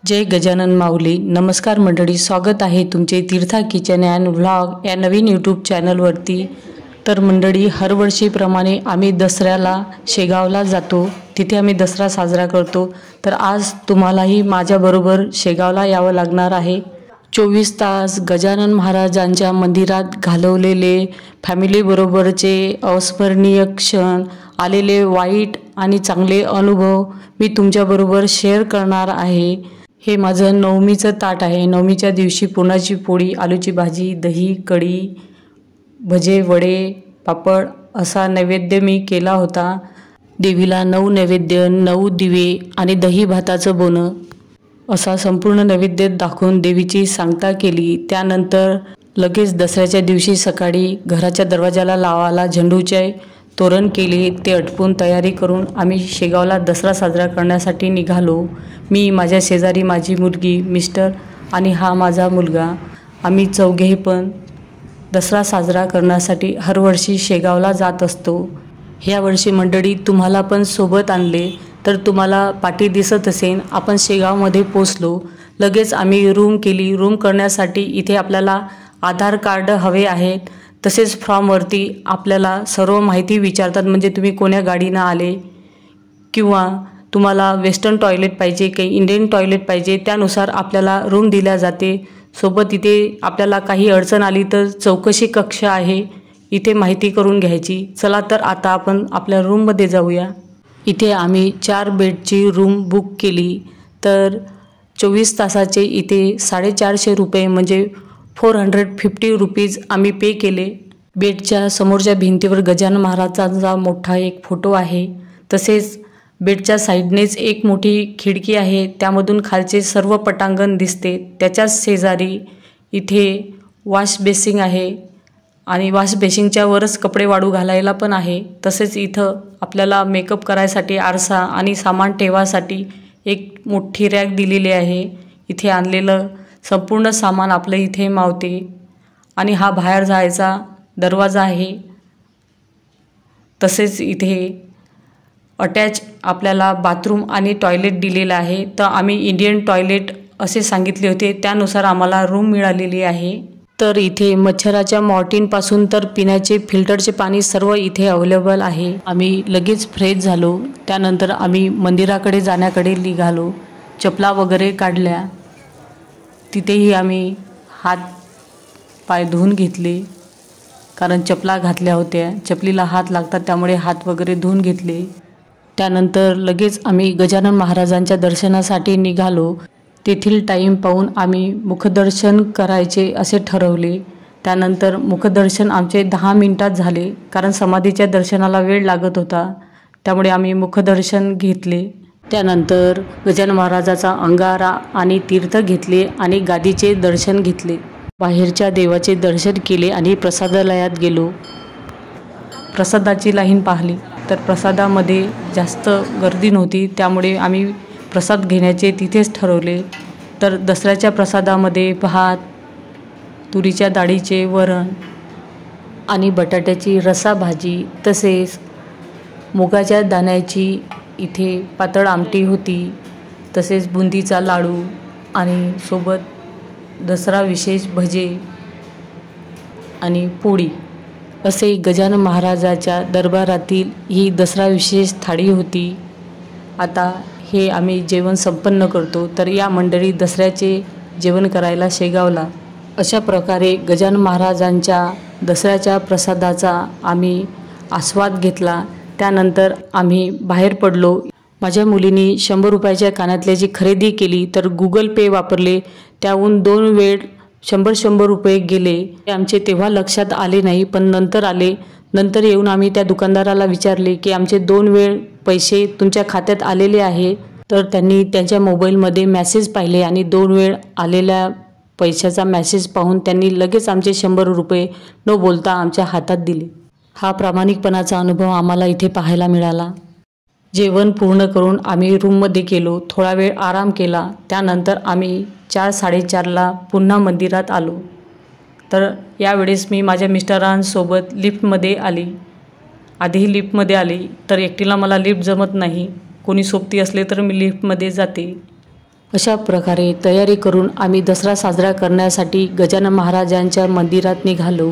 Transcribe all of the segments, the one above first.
जय गजानन माऊली. नमस्कार मंडळी, स्वागत आहे तुमचे तीर्था किचन अँड व्लॉग या नवीन यूट्यूब चॅनलवरती. तर मंडळी, हरवर्षीप्रमाणे आम्ही दसऱ्याला शेगावला जातो, तिथे आम्ही दसरा साजरा करतो. तर आज तुम्हालाही माझ्याबरोबर शेगावला यावं लागणार आहे. 24 तास गजानन महाराजांच्या मंदिरात घालवलेले फॅमिलीबरोबरचे अविस्मरणीय क्षण, आलेले वाईट आणि चांगले अनुभव मी तुमच्याबरोबर शेअर करणार आहे. हे माझं नवमीचं ताट आहे. नवमीच्या दिवशी पुरणाची पोळी, आलूची भाजी, दही, कढी, भजे, वडे, पापड असा नैवेद्य मी केला होता. देवीला 9 नैवेद्य, 9 दिवे आणि दही भाताचं बोनं असा संपूर्ण नैवेद्य दाखवून देवीची सांगता केली. त्यानंतर लगेच दसऱ्याच्या दिवशी सकाळी घराच्या दरवाजाला लावायला झेंडूचे तोरण केले. ते आटपून तयारी करून आम्ही शेगावला दसरा साजरा करण्यासाठी निघालो. मी, माझ्या शेजारी माझी मुलगी, मिस्टर आणि हा माझा मुलगा, आम्ही चौघे पण दसरा साजरा करण्यासाठी हरवर्षी शेगावला जात असतो. ह्या वर्षी मंडळी तुम्हाला पण सोबत आणले. तर तुम्हाला पाठी दिसत असेल, आपण शेगावमध्ये पोचलो. लगेच आम्ही रूम केली. रूम करण्यासाठी इथे आपल्याला आधार कार्ड हवे आहेत. तसेच फॉर्मवरती आपल्याला सर्व माहिती विचारतात, म्हणजे तुम्ही कोण्या गाडीनं आले किंवा तुम्हाला वेस्टर्न टॉयलेट पाहिजे की इंडियन टॉयलेट पाहिजे, त्यानुसार आपल्याला रूम दिल्या जाते. सोबत इथे आपल्याला काही अडचण आली तर चौकशी कक्ष आहे, इथे माहिती करून घ्यायची. चला तर आता आपण आपल्या रूममध्ये जाऊया. इथे आम्ही 4 बेडची रूम बुक केली. तर 24 तासाचे इथे 450 रुपये म्हणजे 450 रुपीज आम्ही पे केले. बेडच्या समोरच्या भिंतीवर गजानन महाराजांचा मोठा एक फोटो आहे. तसेच बेडच्या साईडनेच एक मोठी खिडकी आहे, त्यामधून खालचे सर्व पटांगण दिसते. त्याच्याच शेजारी इथे वॉश बेसिंग आहे आणि वॉश बेसिंगच्या वरच कपडे वाळू घालायला पण आहे. तसेच इथं आपल्याला मेकअप करायसाठी आरसा आणि सामान ठेवासाठी एक मोठी रॅक दिलेली आहे. इथे आणलेलं संपूर्ण सामान आपलं इथे मावते. आणि हा बाहेर जायचा दरवाजा आहे. तसेच इथे अटॅच आपल्याला बाथरूम आणि टॉयलेट दिलेलं आहे. तर आम्ही इंडियन टॉयलेट असे सांगितले होते, त्यानुसार आम्हाला रूम मिळालेली आहे. तर इथे मच्छराच्या मॉर्टिनपासून तर पिण्याचे फिल्टरचे पाणी सर्व इथे अवेलेबल आहे. आम्ही लगेच फ्रेश झालो. त्यानंतर आम्ही मंदिराकडे जाण्याकडे निघालो. चपला वगैरे काढल्या. तिथेही आम्ही हात पाय धुवून घेतले, कारण चपला घातल्या होत्या. चपलीला हात लागतात, त्यामुळे हात वगैरे धुवून घेतले. त्यानंतर लगेच आम्ही गजानन महाराजांच्या दर्शनासाठी निघालो. तेथील टाईम पाहून आम्ही मुखदर्शन करायचे असे ठरवले. त्यानंतर मुखदर्शन आमचे 10 मिनिटात झाले, कारण समाधीच्या दर्शनाला वेळ लागत होता. त्यामुळे आम्ही मुखदर्शन घेतले. त्यानंतर गजानन महाराजाचा अंगारा आणि तीर्थ घेतले आणि गादीचे दर्शन घेतले. बाहेरच्या देवाचे दर्शन केले आणि प्रसादालयात गेलो. प्रसादाची लाईन पाहिली तर प्रसादामध्ये जास्त गर्दी नव्हती, त्यामुळे आम्ही प्रसाद घेण्याचे तिथेच ठरवले. तर दसऱ्याच्या प्रसादामध्ये भात, तुरीच्या डाळीचे वरण आणि बटाट्याची रस्सा भाजी, तसेच मुगाच्या दाण्याची इथे पातळ आमटी होती. तसेच बुंदीचा लाडू आणि सोबत दसरा विशेष भजे आणि पोळी असे गजानन महाराजाच्या दरबारातील ही दसरा विशेष थाळी होती. आता हे आम्ही जेवण संपन्न करतो. तर या मंडळी दसऱ्याचे जेवण करायला शेगावला. अशा प्रकारे गजानन महाराजांच्या दसऱ्याच्या प्रसादाचा आम्ही आस्वाद घेतला. त्यानंतर आम्ही बाहेर पडलो. माझ्या मुलीने 100 रुपयाच्या कानातल्याची खरेदी केली, तर गुगल पे वापरले. त्याहून 2 वेळ 100 रुपये गेले. ते आमचे तेव्हा लक्षात आले नाही, पण नंतर आले. नंतर येऊन आम्ही त्या दुकानदाराला विचारले की आमचे 2 वेळ पैसे तुमच्या खात्यात आलेले आहे. तर त्यांनी त्यांच्या मोबाईलमध्ये मेसेज पाहिले आणि 2 वेळ आलेल्या पैशाचा मेसेज पाहून त्यांनी लगेच आमचे 100 रुपये न बोलता आमच्या हातात दिले. हा प्रामाणिकपणाचा अनुभव आम्हाला इथे पाहायला मिळाला. जेवण पूर्ण करून आम्ही रूममध्ये गेलो. थोडा वेळ आराम केला. त्यानंतर आम्ही 4-4:30ला पुन्हा मंदिरात आलो. तर यावेळेस मी माझ्या मिस्टरांसोबत लिफ्टमध्ये आली. आधी लिफ्टमध्ये आली, तर एकटीला मला लिफ्ट जमत नाही. कोणी सोबती असले तर मी लिफ्टमध्ये जाते. अशा प्रकारे तयारी करून आम्ही दसरा साजरा करण्यासाठी गजानन महाराजांच्या मंदिरात निघालो।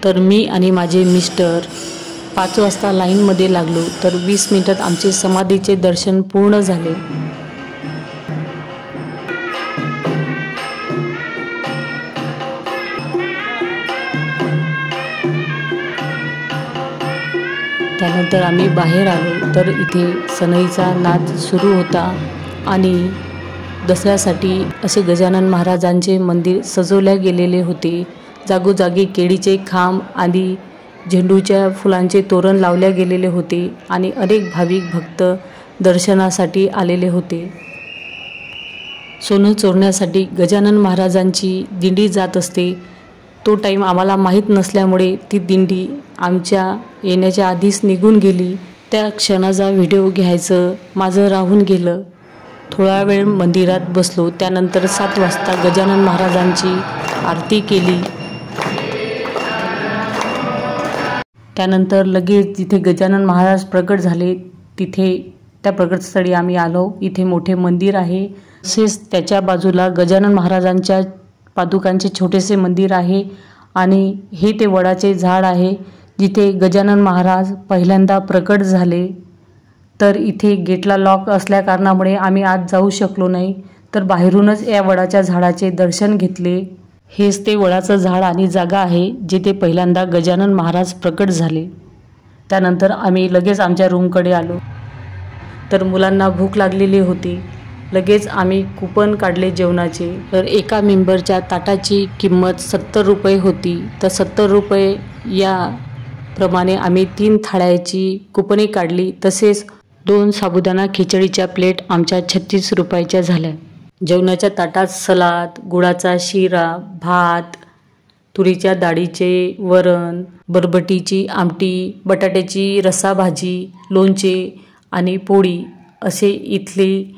तर मी आणि माझे मिस्टर 5 वाजता लाईनमध्ये लागलो। तर 20 मिनिटात आमचे समाधीचे दर्शन पूर्ण झाले। त्यानंतर आम्ही बाहेर आलो तर इथे सनईचा नाद सुरू होता आणि दसऱ्यासाठी असे गजानन महाराजांचे मंदिर सजवले गेलेले होते। जागोजागी केळीचे खांब आणि झेंडूच्या फुलांचे तोरण लावले गेलेले होते आणि अनेक भाविक भक्त दर्शनासाठी आलेले होते। सोनं चोरण्यासाठी गजानन महाराजांची दिंडी जात असते। तो टाईम आम्हाला माहीत नसल्यामुळे ती दिंडी आमच्या येण्याच्या आधीच निघून गेली। त्या क्षणाचा व्हिडिओ घ्यायचं माझं राहून गेलं। थोडा वेळ मंदिरात बसलो। त्यानंतर 7 वाजता गजानन महाराजांची आरती केली। त्यानंतर लगेच जिथे गजानन महाराज प्रकट झाले तिथे त्या प्रकटस्थळी आम्ही आलो। इथे मोठे मंदिर आहे, तसेच त्याच्या बाजूला गजानन महाराजांच्या पादुकांचे छोटेसे मंदिर आहे आणि हे ते वडाचे झाड आहे जिथे गजानन महाराज पहिल्यांदा प्रकट झाले। तर इथे गेटला लॉक असल्या कारणामुळे आम्ही आत जाऊ शकलो नाही, तर बाहेरूनच या वडाच्या झाडाचे दर्शन घेतले। हेच ते वडाचं झाड आणि जागा आहे जिथे पहिल्यांदा गजानन महाराज प्रकट झाले। त्यानंतर आम्ही लगेच आमच्या रूमकडे आलो। तर मुलांना भूक लागलेली होती। लगेच आम्ही कुपन काढले जेवणाचे। तर एका मेंबरच्या ताटाची किंमत 70 रुपये होती। तर 70 रुपये या प्रमाणे आम्ही 3 थाळ्याची कुपने काढली। तसेच 2 साबुदाणा खिचडीच्या प्लेट आमच्या 36 रुपयाच्या झाल्या। जेवणाच्या ताटात सलाद, गुळाचा शिरा, भात, तुरीच्या डाळीचे वरण, बरबटीची आमटी, बटाट्याची रस्सा भाजी, लोणचे आणि पोळी असे इथली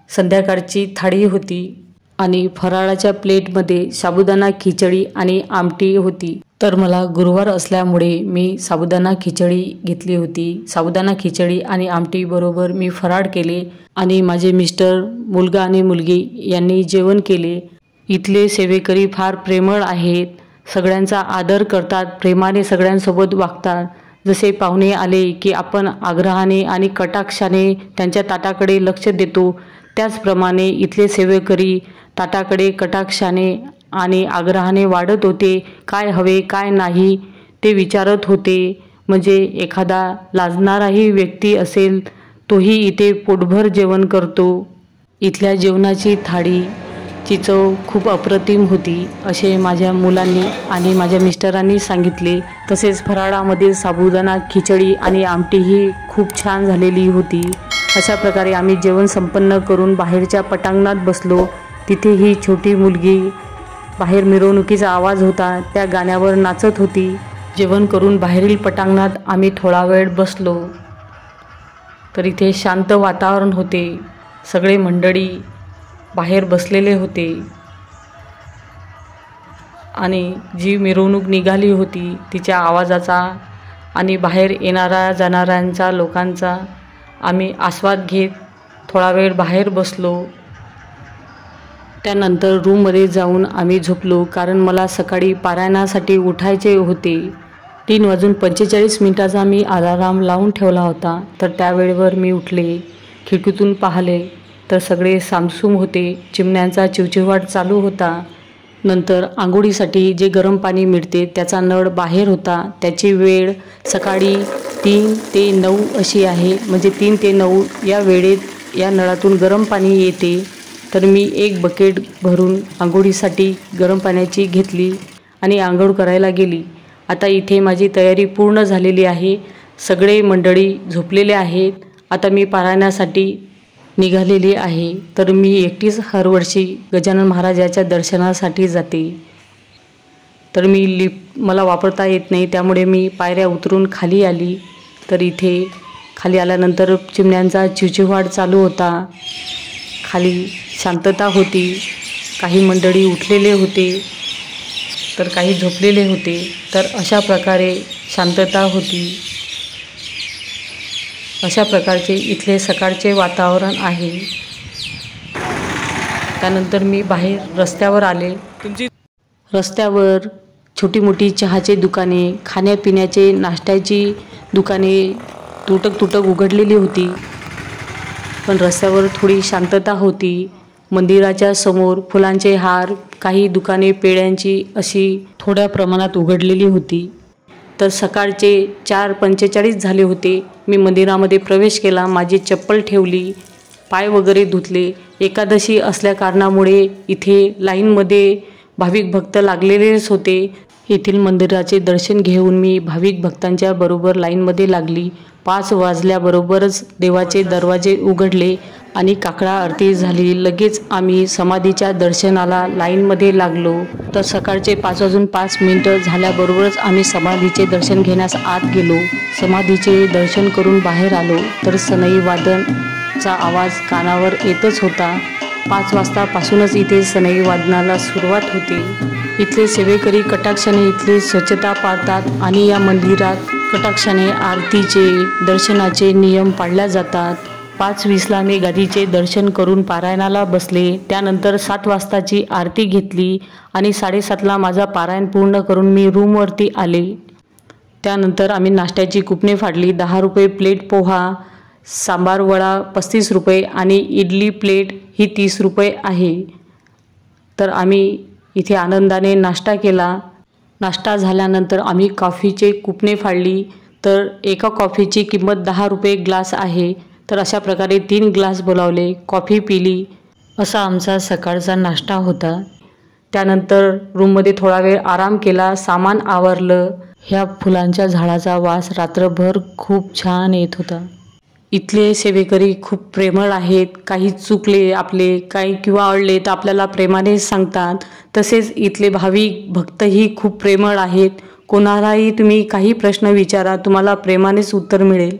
संध्याकाळची थाळी होती। आणि फराळाच्या प्लेटमध्ये साबुदाणा खिचडी आणि आमटी होती। तर मला गुरुवार असल्यामुळे मी साबुदाणा खिचडी घेतली होती। साबुदाणा खिचडी आणि आमटी बरोबर मी फराळ केले आणि माझे मिस्टर, मुलगा आणि मुलगी यांनी जेवण केले। इथले सेवेकरी फार प्रेमळ आहेत, सगळ्यांचा आदर करतात, प्रेमाने सगळ्यांसोबत वागतात। जसे पाहुणे आले की आपण आग्रहाने आणि कटाक्षाने त्यांच्या ताटाकडे लक्ष देतो, त्याचप्रमाणे इथले सेवेकरी ताटाकडे कटाक्षाने आणि आग्रहाने वाढत होते। काय हवे काय नाही ते विचारत होते। म्हणजे एखादा लाजणाराही व्यक्ती असेल तोही इथे पोटभर जेवण करतो। इथल्या जेवणाची थाळीची चव खूप अप्रतिम होती असे माझ्या मुलांनी आणि माझ्या मिस्टरांनी सांगितले। तसेच फराळामधील साबुदाणा खिचडी आणि आमटीही खूप छान झालेली होती। अशा प्रकारे आम्ही जेवण संपन्न करून बाहेरच्या पटांगणात बसलो। तिथे ही छोटी मुलगी बाहेर मिरवणुकीचा आवाज होता त्या गाण्यावर नाचत होती। जेवण करून बाहेरील पटांगणात आम्ही थोडा वेळ बसलो। तर इथे शांत वातावरण होते, सगळे मंडळी बाहेर बसलेले होते आणि जी मिरवणूक निघाली होती तिच्या आवाजाचा आणि बाहेर येणाऱ्या जाणाऱ्यांचा लोकांचा आम्ही आस्वाद घेत थोडा वेळ बाहेर बसलो। त्यानंतर रूममध्ये जाऊन आम्ही झोपलो, कारण मला सकाळी पारायणासाठी उठायचे होते। 3:45 मी अलार्म लावून ठेवला होता। तर त्यावेळेवर मी उठले, खिडकीतून पाहिले तर सगळे सामसूम होते, चिमण्यांचा चिवचिवाट चालू होता। नंतर आंघोळीसाठी जे गरम पाणी मिळते त्याचा नळ बाहेर होता। त्याची वेळ सकाळी 3 ते 9 अशी आहे, म्हणजे 3 ते 9 या वेळेत या नळातून गरम पाणी येते। तर मी 1 बकेट भरून आंघोळीसाठी गरम पाण्याची घेतली आणि आंघोळ करायला गेली। आता इथे माझी तयारी पूर्ण झालेली आहे, सगळे मंडळी झोपलेले आहेत। आता मी पारायणासाठी निघालेली आहे। तर मी एकटीच हरवर्षी गजानन महाराजाच्या दर्शनासाठी जाते। तर मी लिफ्ट मला वापरता येत नाही, त्यामुळे मी पायऱ्या उतरून खाली आली। तर इथे खाली आल्यानंतर चिमण्यांचा चिवचिवाट चालू होता, खाली शांतता होती। काही मंडळी उठलेले होते तर काही झोपलेले होते। तर अशा प्रकारे शांतता होती। अशा प्रकारचे इथले सकाळचे वातावरण आहे। त्यानंतर मी बाहेर रस्त्यावर आले. रस्त्यावर छोटी मोठी चहाची दुकाने, खाण्यापिण्याचे नाश्त्याची दुकाने तुटक उघडलेली होती. पण रस्त्यावर थोडी शांतता होती. मंदिराच्या समोर फुलांचे हार, काही दुकाने पेढ्यांची अशी थोड्या प्रमाणात उघडलेली होती. तर सकाळचे 4:45 झाले होते. मी मंदिरामध्ये प्रवेश केला. माझी चप्पल ठेवली, पाय वगैरे धुतले. एकादशी असल्या कारणामुळे इथे लाईनमध्ये भाविक भक्त लागलेलेच होते. येथील मंदिराचे दर्शन घेऊन मी भाविक भक्तांच्या बरोबर लाईनमध्ये लागली. 5 वाजल्याबरोबरच देवाचे दरवाजे उघडले आणि काकडा आरती झाली. लगेच आम्ही समाधीच्या दर्शनाला लाईनमध्ये लागलो. तर सकाळचे 5:05 झाल्याबरोबरच आम्ही समाधीचे दर्शन घेण्यास आत गेलो. समाधीचे दर्शन करून बाहेर आलो तर सनई वादनचा आवाज कानावर येतच होता. 5 वाजतापासूनच इथे सनई वादनाला सुरुवात होते. इथले सेवेकरी कटाक्षाने इथली स्वच्छता पाळतात आणि या मंदिरात कटाक्षाने आरतीचे दर्शनाचे नियम पाळल्या जातात. 5:20ला मी गादीचे दर्शन करून पारायणाला बसले. त्यानंतर 7 वाजताची आरती घेतली आणि 7:30ला माझा पारायण पूर्ण करून मी रूमवरती आले. त्यानंतर आम्ही नाश्त्याची कुपने फाडली. 10 रुपये प्लेट पोहा, सांबार वडा 35 रुपये आणि इडली प्लेट ही 30 रुपये आहे. तर आम्ही इथे आनंदाने नाश्ता केला. नाश्ता झाल्यानंतर आम्ही कॉफीचे कुपने फाडली. तर एका कॉफीची किंमत 10 रुपये ग्लास आहे. तर अशा प्रकारे 3 ग्लास बोलावले, कॉफी पिली. असा आमचा सकाळचा नाश्ता होता. त्यानंतर रूममध्ये थोडा वेळ आराम केला, सामान आवरलं. ह्या फुलांच्या झाडाचा वास रात्रभर खूप छान येत होता. इथले सेवेकरी खूप प्रेमळ आहेत. काही चुकले आपले काही किंवा अडले तर आपल्याला प्रेमाने सांगतात. तसेच इथले भाविक भक्तही खूप प्रेमळ आहेत. कोणालाही तुम्ही काही प्रश्न विचारा, तुम्हाला प्रेमानेच उत्तर मिळेल.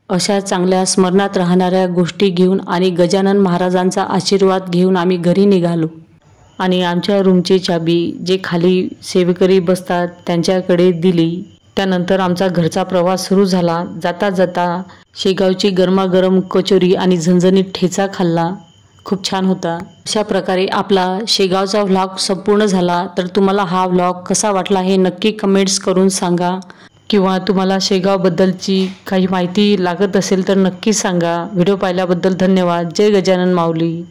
अशा चांगल्या स्मरणात राहणाऱ्या गोष्टी घेऊन आणि गजानन महाराजांचा आशीर्वाद घेऊन आम्ही घरी निघालो. आणि आमच्या रूमची चाबी जे खाली सेवेकरी बसतात त्यांच्याकडे दिली. त्यानंतर आमचा घरचा प्रवास सुरू झाला. जाता जाता शेगावची गरमागरम कचोरी आणि झणझणीत ठेचा खाल्ला. खूप छान होता. अशा प्रकारे आपला शेगावचा व्लॉग संपूर्ण झाला. तर तुम्हाला हा व्लॉग कसा वाटला हे नक्की कमेंट्स करून सांगा. किंवा तुम्हाला शेगावबद्दलची काही माहिती लागत असेल तर नक्की सांगा. व्हिडिओ पाहिल्याबद्दल धन्यवाद. जय गजानन माऊली.